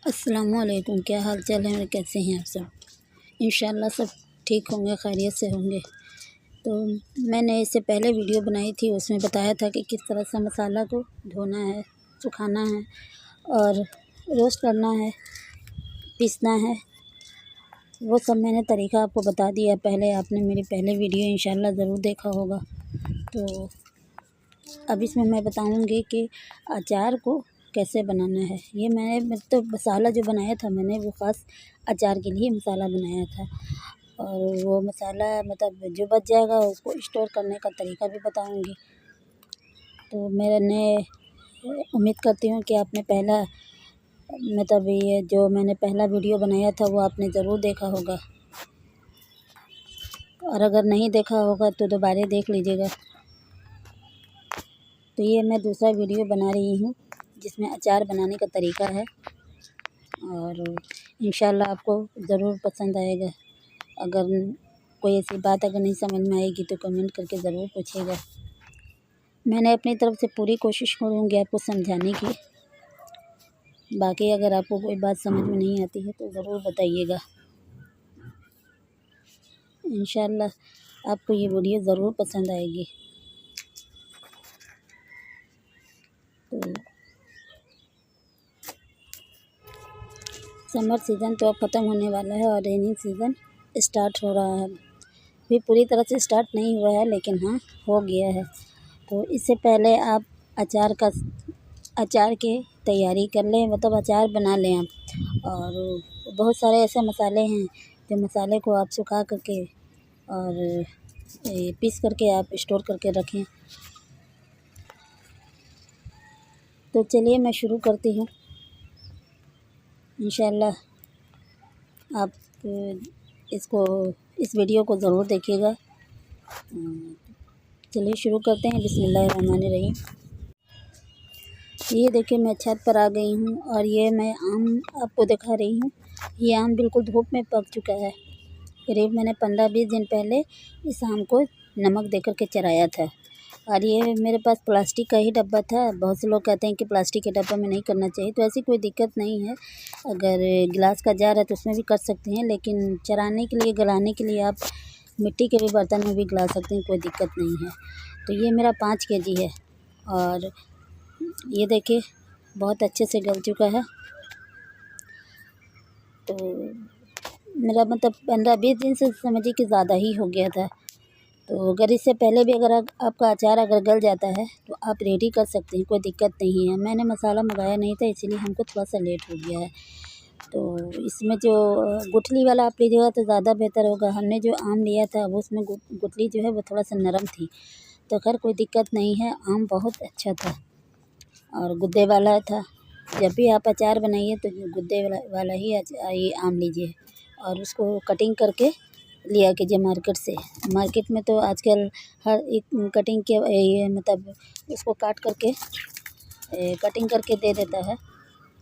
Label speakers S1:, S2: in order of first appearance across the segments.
S1: अस्सलामुअलैकुम। क्या हाल चाल है, कैसे हैं आप सब? इंशाल्लाह सब ठीक होंगे, खैरियत से होंगे। तो मैंने इससे पहले वीडियो बनाई थी, उसमें बताया था कि किस तरह से मसाला को धोना है, सुखाना है और रोस्ट करना है, पीसना है। वो सब मैंने तरीका आपको बता दिया। पहले आपने मेरी पहले वीडियो इंशाल्लाह ज़रूर देखा होगा। तो अब इसमें मैं बताऊंगी कि अचार को कैसे बनाना है। ये मैंने तो मसाला जो बनाया था, मैंने वो ख़ास अचार के लिए मसाला बनाया था। और वो मसाला मतलब जो बच जाएगा उसको स्टोर करने का तरीका भी बताऊंगी। तो मैंने उम्मीद करती हूँ कि आपने पहला मतलब ये जो मैंने पहला वीडियो बनाया था वो आपने ज़रूर देखा होगा, और अगर नहीं देखा होगा तो दोबारा देख लीजिएगा। तो ये मैं दूसरा वीडियो बना रही हूँ जिसमें अचार बनाने का तरीका है, और इंशाल्लाह आपको ज़रूर पसंद आएगा। अगर कोई ऐसी बात अगर नहीं समझ में आएगी तो कमेंट करके ज़रूर पूछिएगा। मैंने अपनी तरफ से पूरी कोशिश करूँगी आपको समझाने की। बाकी अगर आपको कोई बात समझ में नहीं आती है तो ज़रूर बताइएगा। इंशाल्लाह आपको ये वीडियो ज़रूर पसंद आएगी। तो समर सीज़न तो अब ख़त्म होने वाला है और रेनी सीज़न स्टार्ट हो रहा है। भी पूरी तरह से स्टार्ट नहीं हुआ है, लेकिन हाँ हो गया है। तो इससे पहले आप अचार की तैयारी कर लें, मतलब अचार बना लें आप। और बहुत सारे ऐसे मसाले हैं जो मसाले को आप सुखा करके और पीस करके आप स्टोर करके रखें। तो चलिए मैं शुरू करती हूँ। इंशाल्लाह आप इस वीडियो को ज़रूर देखिएगा। चलिए शुरू करते हैं। बिस्मिल्लाहिर्रहमानिर्रहीम। ये देखिए मैं छत पर आ गई हूँ और ये मैं आम आपको दिखा रही हूँ। ये आम बिल्कुल धूप में पक चुका है। करीब मैंने 15-20 दिन पहले इस आम को नमक देकर के चराया था। और ये मेरे पास प्लास्टिक का ही डब्बा था। बहुत से लोग कहते हैं कि प्लास्टिक के डब्बे में नहीं करना चाहिए, तो ऐसी कोई दिक्कत नहीं है। अगर गिलास का जार है तो उसमें भी कर सकते हैं, लेकिन चराने के लिए, गलाने के लिए आप मिट्टी के भी बर्तन में भी गला सकते हैं, कोई दिक्कत नहीं है। तो ये मेरा 5 केजी है और ये देखिए बहुत अच्छे से गल चुका है। तो मेरा मतलब 15-20 दिन से समझिए कि ज़्यादा ही हो गया था। तो अगर इससे पहले भी अगर आपका अचार अगर गल जाता है तो आप रेडी कर सकते हैं, कोई दिक्कत नहीं है। मैंने मसाला मंगाया नहीं था, इसीलिए हमको थोड़ा सा लेट हो गया है। तो इसमें जो गुठली वाला आप लीजिएगा तो ज़्यादा बेहतर होगा। हमने जो आम लिया था वो उसमें गुठली जो है वो थोड़ा सा नरम थी, तो खैर कोई दिक्कत नहीं है। आम बहुत अच्छा था और गुद्दे वाला था। जब भी आप अचार बनाइए तो गुद्दे वाला ही ये आम लीजिए और उसको कटिंग करके लिया कीजिए मार्केट से। मार्केट में तो आजकल हर एक कटिंग के ये मतलब उसको काट करके कटिंग करके दे देता है।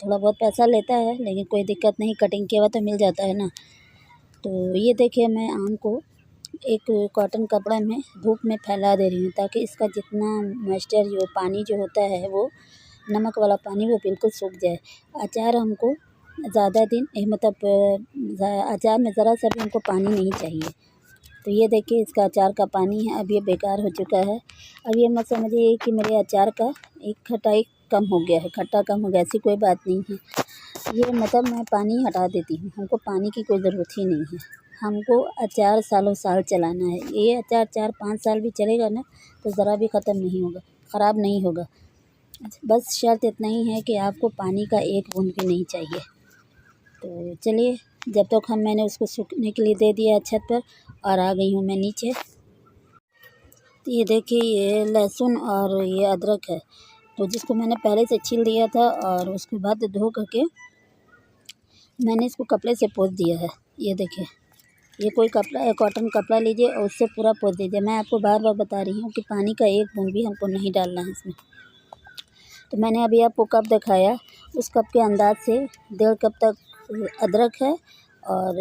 S1: थोड़ा बहुत पैसा लेता है, लेकिन कोई दिक्कत नहीं, कटिंग किया हुआ तो मिल जाता है ना। तो ये देखिए मैं आम को एक कॉटन कपड़ा में धूप में फैला दे रही हूँ, ताकि इसका जितना मॉइस्चर जो पानी जो होता है वो नमक वाला पानी वो बिल्कुल सूख जाए। अचार हमको ज़्यादा दिन मतलब अचार में ज़रा सा भी हमको पानी नहीं चाहिए। तो ये देखिए इसका अचार का पानी है, अब ये बेकार हो चुका है। अब ये मत समझिए कि मेरे अचार का एक खटाई कम हो गया है, खट्टा कम हो गया, ऐसी कोई बात नहीं है। ये मतलब मैं पानी हटा देती हूँ, हमको पानी की कोई ज़रूरत ही नहीं है। हमको अचार सालों साल चलाना है। ये अचार 4-5 साल भी चलेगा ना तो ज़रा भी ख़त्म नहीं होगा, ख़राब नहीं होगा। बस शर्त इतना ही है कि आपको पानी का एक बूंद भी नहीं चाहिए। तो चलिए जब तक मैंने उसको सूखने के लिए दे दिया छत पर, और आ गई हूँ मैं नीचे। तो ये देखिए ये लहसुन और ये अदरक है, तो जिसको मैंने पहले से छील दिया था और उसके बाद धो करके मैंने इसको कपड़े से पोंछ दिया है। ये देखिए ये कोई कपड़ा, कॉटन कपड़ा लीजिए और उससे पूरा पोंछ दीजिए। मैं आपको बार बार बता रही हूँ कि पानी का एक बूंद भी हमको नहीं डालना है इसमें। तो मैंने अभी आपको कप दिखाया, उस कप के अंदाज से 1.5 कप तक अदरक है और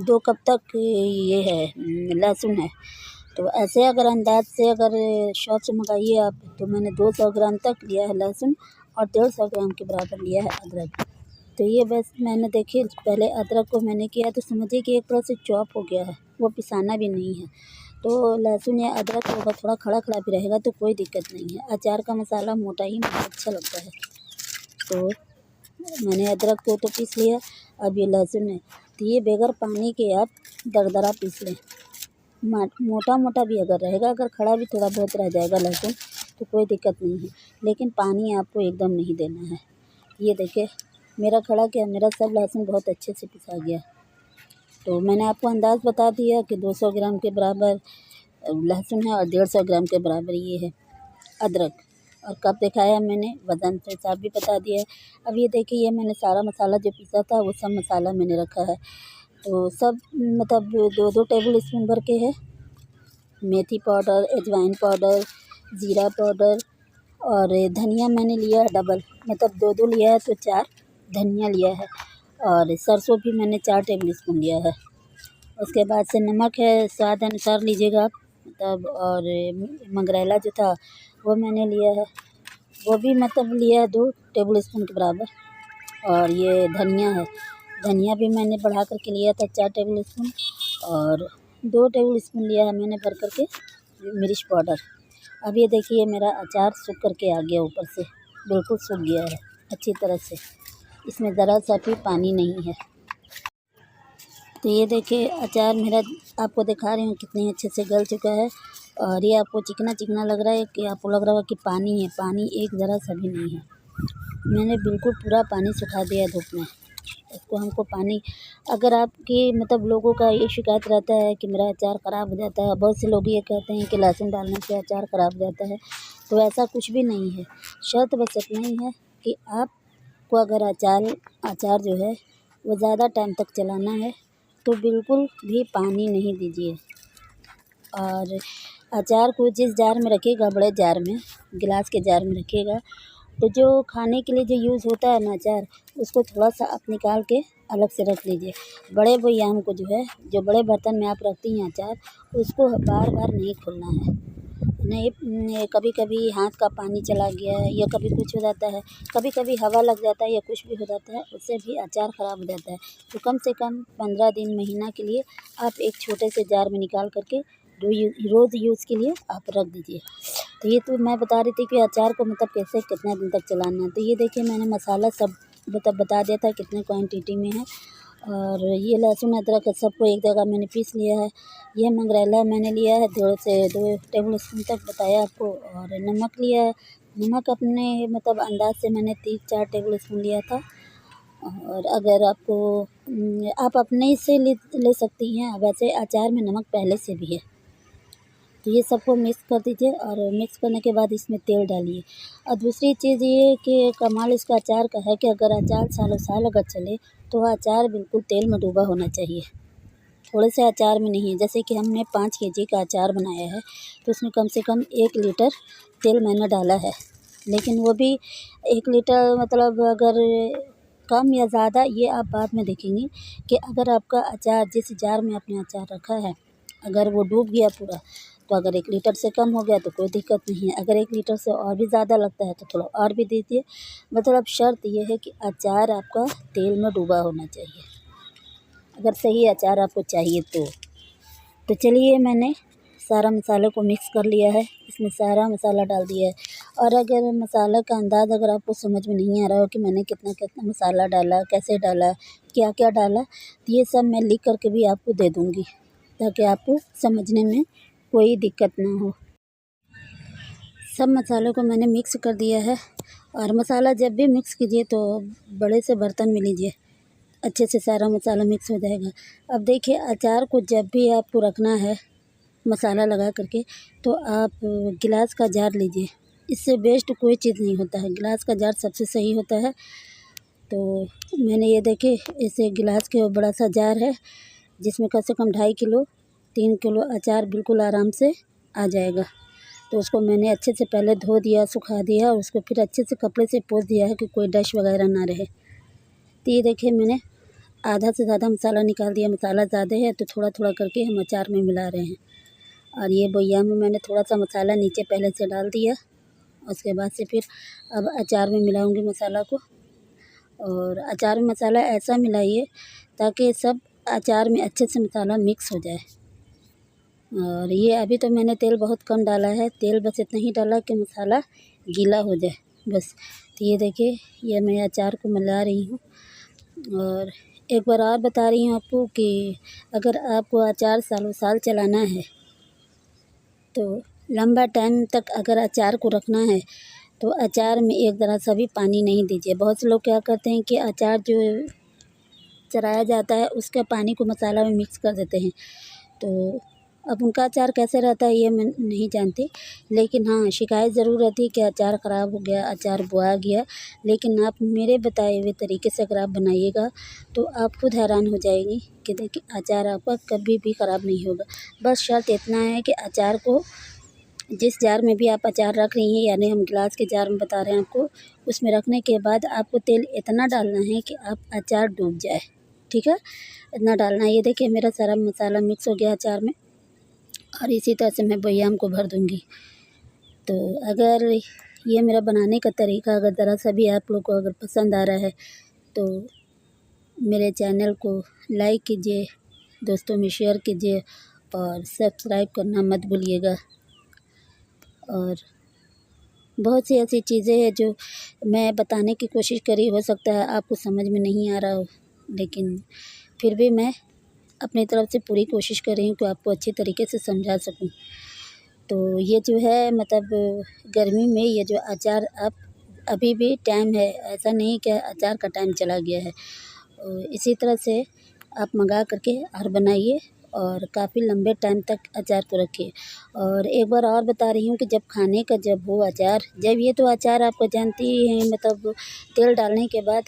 S1: 2 कप तक ये है लहसुन है। तो ऐसे अगर अंदाज से अगर शॉप से मंगाइए आप, तो मैंने 200 ग्राम तक लिया है लहसुन और 150 ग्राम के बराबर लिया है अदरक। तो ये बस मैंने देखिए पहले अदरक को मैंने किया तो समझिए कि एक तरह से चॉप हो गया है, वो पिसाना भी नहीं है। तो लहसुन या अदरक होगा थोड़ा खड़ा खड़ा भी रहेगा तो कोई दिक्कत नहीं है। अचार का मसाला मोटा ही मुझे अच्छा लगता है। तो मैंने अदरक को तो पीस लिया, अब ये लहसुन है तो ये बगैर पानी के आप दरदरा पीस लें। मोटा मोटा भी अगर रहेगा, अगर खड़ा भी थोड़ा बहुत रह जाएगा लहसुन तो कोई दिक्कत नहीं है, लेकिन पानी आपको एकदम नहीं देना है। ये देखिए मेरा खड़ा क्या, मेरा सब लहसुन बहुत अच्छे से पिसा गया। तो मैंने आपको अंदाज़ बता दिया कि 200 ग्राम के बराबर लहसुन है और 150 ग्राम के बराबर ये है अदरक। और कब दिखाया मैंने, वज़न से हिसाब भी बता दिया है। अब ये देखिए ये मैंने सारा मसाला जो पीसा था वो सब मसाला मैंने रखा है। तो सब मतलब 2-2 टेबल स्पून भर के है मेथी पाउडर, अजवाइन पाउडर, ज़ीरा पाउडर और धनिया मैंने लिया है डबल, मतलब 2-2 लिया है तो 4 धनिया लिया है। और सरसों भी मैंने 4 टेबल स्पून लिया है। उसके बाद से नमक है स्वाद अनुसार लीजिएगा आप, मतलब। और मंगरेला जो था वो मैंने लिया है, वो भी मतलब लिया है 2 टेबल स्पून के बराबर। और ये धनिया है, धनिया भी मैंने बढ़ा कर के लिया था 4 टेबल स्पून और 2 टेबल स्पून लिया है मैंने भर कर के मिर्च पाउडर। अब ये देखिए मेरा अचार सूख कर के आ गया, ऊपर से बिल्कुल सूख गया है अच्छी तरह से, इसमें ज़रा सा भी पानी नहीं है। तो ये देखिए अचार मेरा आपको दिखा रही हूँ कितने अच्छे से गल चुका है। और ये आपको चिकना चिकना लग रहा है कि आपको लग रहा होगा कि पानी है, पानी एक ज़रा सा भी नहीं है। मैंने बिल्कुल पूरा पानी सुखा दिया धूप में। इसको हमको पानी, अगर आपकी मतलब लोगों का ये शिकायत रहता है कि मेरा अचार ख़राब हो जाता है, बहुत से लोग ये कहते हैं कि लहसुन डालने से अचार ख़राब हो जाता है, तो ऐसा कुछ भी नहीं है। शर्त बस इतना ही है कि आपको अगर अचार जो है वो ज़्यादा टाइम तक चलाना है तो बिल्कुल भी पानी नहीं दीजिए। और अचार को जिस जार में रखिएगा, बड़े जार में, गिलास के जार में रखिएगा, तो जो खाने के लिए जो यूज़ होता है ना अचार, उसको थोड़ा सा आप निकाल के अलग से रख लीजिए। बड़े बयाम को जो है, जो बड़े बर्तन में आप रखती हैं अचार, उसको बार बार नहीं खोलना है। नहीं कभी कभी हाथ का पानी चला गया है या कभी कुछ हो जाता है, कभी कभी हवा लग जाता है या कुछ भी हो जाता है, उससे भी अचार ख़राब हो जाता है। तो कम से कम 15 दिन महीना के लिए आप एक छोटे से जार में निकाल करके रोज़ यूज़ के लिए आप रख दीजिए। तो ये तो मैं बता रही थी कि अचार को मतलब कैसे कितना दिन तक चलाना है। तो ये देखिए मैंने मसाला सब बता दिया था कितने क्वांटिटी में है। और ये लहसुन अदरक सबको एक जगह मैंने पीस लिया है। ये मंगरेला मैंने लिया है 1.5 से 2 टेबल स्पून तक बताया आपको। और नमक लिया है, नमक अपने मतलब अंदाज़ से मैंने 3-4 टेबल स्पून लिया था। और अगर आपको आप अपने से ले सकती हैं, वैसे अचार में नमक पहले से भी है। तो ये सबको मिक्स कर दीजिए और मिक्स करने के बाद इसमें तेल डालिए। और दूसरी चीज़ ये कि कमाल इसका अचार का है कि अगर अचार सालों साल अगर चले तो वह अचार बिल्कुल तेल में डूबा होना चाहिए, थोड़े से अचार में नहीं। जैसे कि हमने 5 केजी का अचार बनाया है तो उसमें कम से कम 1 लीटर तेल मैंने डाला है। लेकिन वो भी 1 लीटर मतलब अगर कम या ज़्यादा ये आप बाद में देखेंगी कि अगर आपका अचार जिस जार में आपने अचार रखा है अगर वो डूब गया पूरा, तो अगर 1 लीटर से कम हो गया तो कोई दिक्कत नहीं है। अगर 1 लीटर से और भी ज़्यादा लगता है तो थोड़ा और भी दीजिए। मतलब शर्त ये है कि अचार आपका तेल में डूबा होना चाहिए, अगर सही अचार आपको चाहिए तो चलिए मैंने सारा मसाले को मिक्स कर लिया है, इसमें सारा मसाला डाल दिया है। और अगर मसाला का अंदाज़ अगर आपको समझ में नहीं आ रहा हो कि मैंने कितना कितना मसाला डाला, कैसे डाला, क्या क्या डाला, तो ये सब मैं लिख करके भी आपको दे दूँगी ताकि आपको समझने में कोई दिक्कत ना हो। सब मसालों को मैंने मिक्स कर दिया है। और मसाला जब भी मिक्स कीजिए तो बड़े से बर्तन में लीजिए, अच्छे से सारा मसाला मिक्स हो जाएगा। अब देखिए अचार को जब भी आपको रखना है मसाला लगा करके तो आप गिलास का जार लीजिए, इससे बेस्ट कोई चीज़ नहीं होता है, गिलास का जार सबसे सही होता है। तो मैंने ये देखिए इसे गिलास के बड़ा सा जार है जिसमें कम से कम 2.5 किलो 3 किलो अचार बिल्कुल आराम से आ जाएगा। तो उसको मैंने अच्छे से पहले धो दिया, सुखा दिया और उसको फिर अच्छे से कपड़े से पोंछ दिया है कि कोई डस्ट वगैरह ना रहे। तो ये देखिए मैंने आधा से ज़्यादा मसाला निकाल दिया, मसाला ज़्यादा है तो थोड़ा थोड़ा करके हम अचार में मिला रहे हैं। और ये बइया में मैंने थोड़ा सा मसाला नीचे पहले से डाल दिया, उसके बाद से फिर अब अचार में मिलाऊंगी मसाला को। और अचार में मसाला ऐसा मिलाइए ताकि सब अचार में अच्छे से मसाला मिक्स हो जाए। और ये अभी तो मैंने तेल बहुत कम डाला है, तेल बस इतना ही डाला कि मसाला गीला हो जाए बस। तो ये देखिए, ये मैं अचार को मिला रही हूँ। और एक बार और बता रही हूँ आपको कि अगर आपको अचार सालों साल चलाना है तो लंबा टाइम तक अगर अचार को रखना है तो अचार में एक ज़रा सा भी पानी नहीं दीजिए। बहुत से लोग क्या करते हैं कि अचार जो चलाया जाता है उसके पानी को मसाला में मिक्स कर देते हैं। तो अब उनका अचार कैसे रहता है ये मैं नहीं जानती, लेकिन हाँ, शिकायत ज़रूर रहती है कि अचार ख़राब हो गया, अचार बुआ गया। लेकिन आप मेरे बताए हुए तरीके से अगर आप बनाइएगा तो आप खुद हैरान हो जाएंगी कि देखिए अचार आपका कभी भी ख़राब नहीं होगा। बस शर्त इतना है कि अचार को जिस जार में भी आप अचार रख रही हैं, यानी हम गिलास के जार में बता रहे हैं आपको, उसमें रखने के बाद आपको तेल इतना डालना है कि आप अचार डूब जाए, ठीक है? इतना डालना है। ये देखिए मेरा सारा मसाला मिक्स हो गया अचार में, और इसी तरह से मैं बयाम को भर दूँगी। तो अगर ये मेरा बनाने का तरीका अगर ज़रा सा भी आप लोग को अगर पसंद आ रहा है तो मेरे चैनल को लाइक कीजिए, दोस्तों में शेयर कीजिए और सब्सक्राइब करना मत भूलिएगा। और बहुत सी ऐसी चीज़ें हैं जो मैं बताने की कोशिश करी, हो सकता है आपको समझ में नहीं आ रहा हो, लेकिन फिर भी मैं अपनी तरफ से पूरी कोशिश कर रही हूँ कि आपको अच्छी तरीके से समझा सकूँ। तो ये जो है मतलब गर्मी में ये जो अचार आप अभी भी टाइम है, ऐसा नहीं कि अचार का टाइम चला गया है। इसी तरह से आप मंगा करके और बनाइए और काफ़ी लंबे टाइम तक अचार को रखिए। और एक बार और बता रही हूँ कि जब खाने का जब हो अचार, जब ये तो अचार आपको जानती ही हैं, मतलब तेल डालने के बाद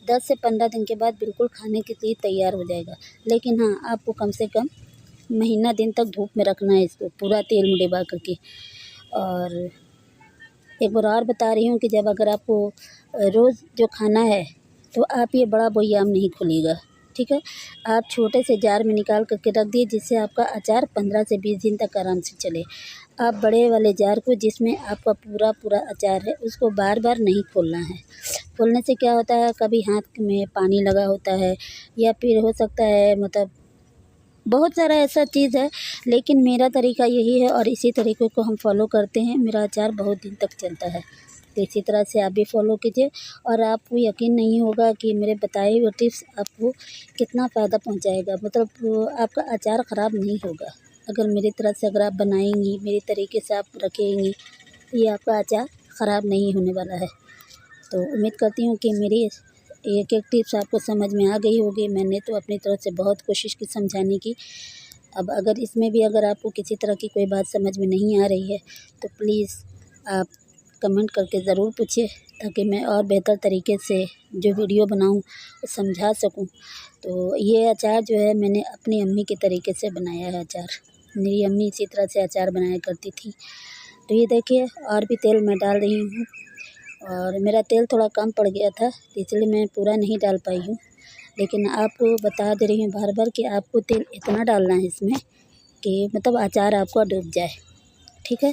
S1: 10 से 15 दिन के बाद बिल्कुल खाने के लिए तैयार हो जाएगा। लेकिन हाँ, आपको कम से कम महीना दिन तक धूप में रखना है इसको, पूरा तेल में डुबा करके। और एक बार और बता रही हूँ कि जब अगर आपको रोज़ जो खाना है तो आप ये बड़ा बयाम नहीं खोलिएगा, ठीक है? आप छोटे से जार में निकाल करके रख दिए, जिससे आपका अचार 15 से 20 दिन तक आराम से चले। आप बड़े वाले जार को, जिसमें आपका पूरा अचार है, उसको बार बार नहीं खोलना है। खोलने से क्या होता है, कभी हाथ में पानी लगा होता है या फिर हो सकता है मतलब बहुत सारा ऐसा चीज़ है। लेकिन मेरा तरीका यही है और इसी तरीके को हम फॉलो करते हैं। मेरा अचार बहुत दिन तक चलता है, तो इसी तरह से आप भी फॉलो कीजिए और आपको यकीन नहीं होगा कि मेरे बताए हुए टिप्स आपको कितना फ़ायदा पहुंचाएगा। मतलब आपका अचार ख़राब नहीं होगा अगर मेरी तरह से अगर आप बनाएंगी, मेरे तरीके से आप रखेंगी, तो ये आपका अचार ख़राब नहीं होने वाला है। तो उम्मीद करती हूँ कि मेरी एक एक टिप्स आपको समझ में आ गई होगी। मैंने तो अपनी तरफ से बहुत कोशिश की समझाने की। अब अगर इसमें भी अगर आपको किसी तरह की कोई बात समझ में नहीं आ रही है तो प्लीज़ आप कमेंट करके ज़रूर पूछिए, ताकि मैं और बेहतर तरीके से जो वीडियो बनाऊं वो समझा सकूं। तो ये अचार जो है मैंने अपनी अम्मी के तरीके से बनाया है अचार। मेरी अम्मी इसी तरह से अचार बनाया करती थी। तो ये देखिए, और भी तेल मैं डाल रही हूँ और मेरा तेल थोड़ा कम पड़ गया था, तो इसलिए मैं पूरा नहीं डाल पाई हूँ। लेकिन आपको बता दे रही हूँ बार बार कि आपको तेल इतना डालना है इसमें कि मतलब अचार आपका डूब जाए, ठीक है?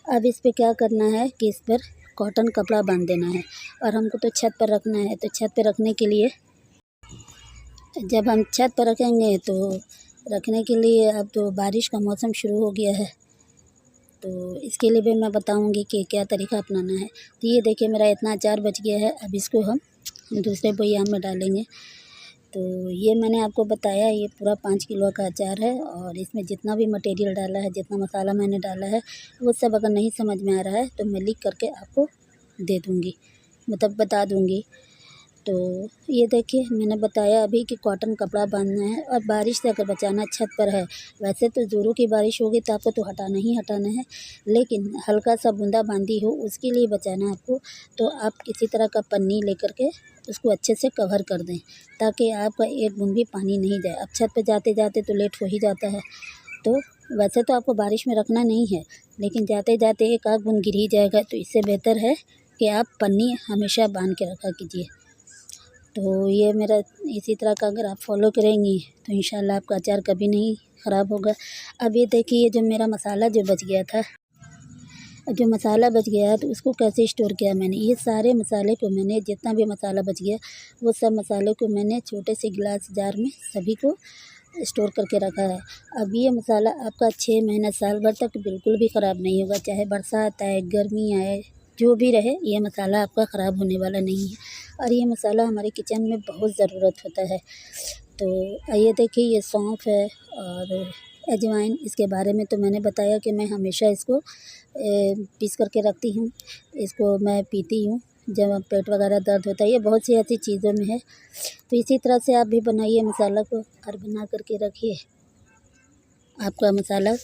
S1: अब इस पे क्या करना है कि इस पर कॉटन कपड़ा बांध देना है और हमको तो छत पर रखना है। तो छत पर रखने के लिए, जब हम छत पर रखेंगे तो रखने के लिए, अब तो बारिश का मौसम शुरू हो गया है, तो इसके लिए भी मैं बताऊंगी कि क्या तरीका अपनाना है। तो ये देखिए मेरा इतना अचार बच गया है, अब इसको हम दूसरे बयाम में डालेंगे। तो ये मैंने आपको बताया, ये पूरा 5 किलो का अचार है और इसमें जितना भी मटेरियल डाला है, जितना मसाला मैंने डाला है, वो सब अगर नहीं समझ में आ रहा है तो मैं लिख करके आपको दे दूँगी, मतलब बता दूँगी। तो ये देखिए मैंने बताया अभी कि कॉटन कपड़ा बांधना है और बारिश से अगर बचाना, छत पर है, वैसे तो ज़ोरों की बारिश होगी तो आपको तो हटाना ही हटाना है, लेकिन हल्का सा बूंदाबांदी हो उसके लिए बचाना है आपको। तो आप किसी तरह का पन्नी लेकर के उसको अच्छे से कवर कर दें, ताकि आपका एक बूंद भी पानी नहीं जाए। अब छत पर जाते जाते तो लेट हो ही जाता है, तो वैसे तो आपको बारिश में रखना नहीं है, लेकिन जाते जाते एक आध बूंद गिर ही जाएगा, तो इससे बेहतर है कि आप पन्नी हमेशा बांध के रखा कीजिए। तो ये मेरा इसी तरह का अगर आप फॉलो करेंगी तो इंशाल्लाह आपका अचार कभी नहीं ख़राब होगा। अब ये देखिए, ये जो मेरा मसाला जो बच गया था, जो मसाला बच गया तो उसको कैसे स्टोर किया मैंने, ये सारे मसाले को मैंने, जितना भी मसाला बच गया वो सब मसालों को मैंने छोटे से गिलास जार में सभी को स्टोर करके रखा है। अब ये मसाला आपका 6 महीना साल भर तक बिल्कुल भी ख़राब नहीं होगा, चाहे बरसात आए, गर्मी आए, जो भी रहे, ये मसाला आपका ख़राब होने वाला नहीं है। और ये मसाला हमारे किचन में बहुत ज़रूरत होता है। तो ये देखिए, ये सौंफ है और अजवाइन, इसके बारे में तो मैंने बताया कि मैं हमेशा इसको पीस करके रखती हूँ, इसको मैं पीती हूँ जब पेट वगैरह दर्द होता है। ये बहुत सी ऐसी चीज़ों में है। तो इसी तरह से आप भी बनाइए मसाला को और बना करके रखिए, आपका मसाला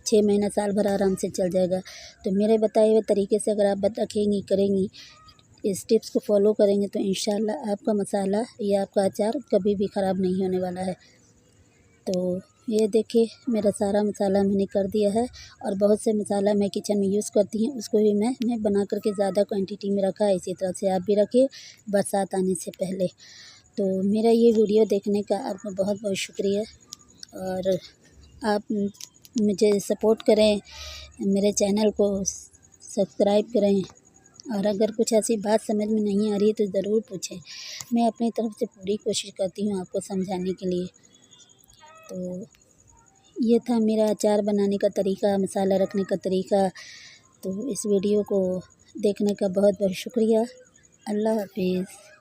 S1: 6 महीना साल भर आराम से चल जाएगा। तो मेरे बताए हुए तरीके से अगर आप रखेंगी, करेंगी, इस टिप्स को फॉलो करेंगे तो इंशाल्लाह आपका मसाला या आपका अचार कभी भी ख़राब नहीं होने वाला है। तो ये देखिए, मेरा सारा मसाला मैंने कर दिया है और बहुत से मसाला मैं किचन में यूज़ करती हूँ, उसको भी मैं बना करके ज़्यादा क्वांटिटी में रखा है। इसी तरह से आप भी रखिए बरसात आने से पहले। तो मेरा ये वीडियो देखने का आपका बहुत बहुत शुक्रिया और आप मुझे सपोर्ट करें, मेरे चैनल को सब्सक्राइब करें और अगर कुछ ऐसी बात समझ में नहीं आ रही है तो ज़रूर पूछें। मैं अपनी तरफ से पूरी कोशिश करती हूँ आपको समझाने के लिए। तो ये था मेरा अचार बनाने का तरीका, मसाला रखने का तरीका। तो इस वीडियो को देखने का बहुत बहुत शुक्रिया। अल्लाह हाफ़िज़।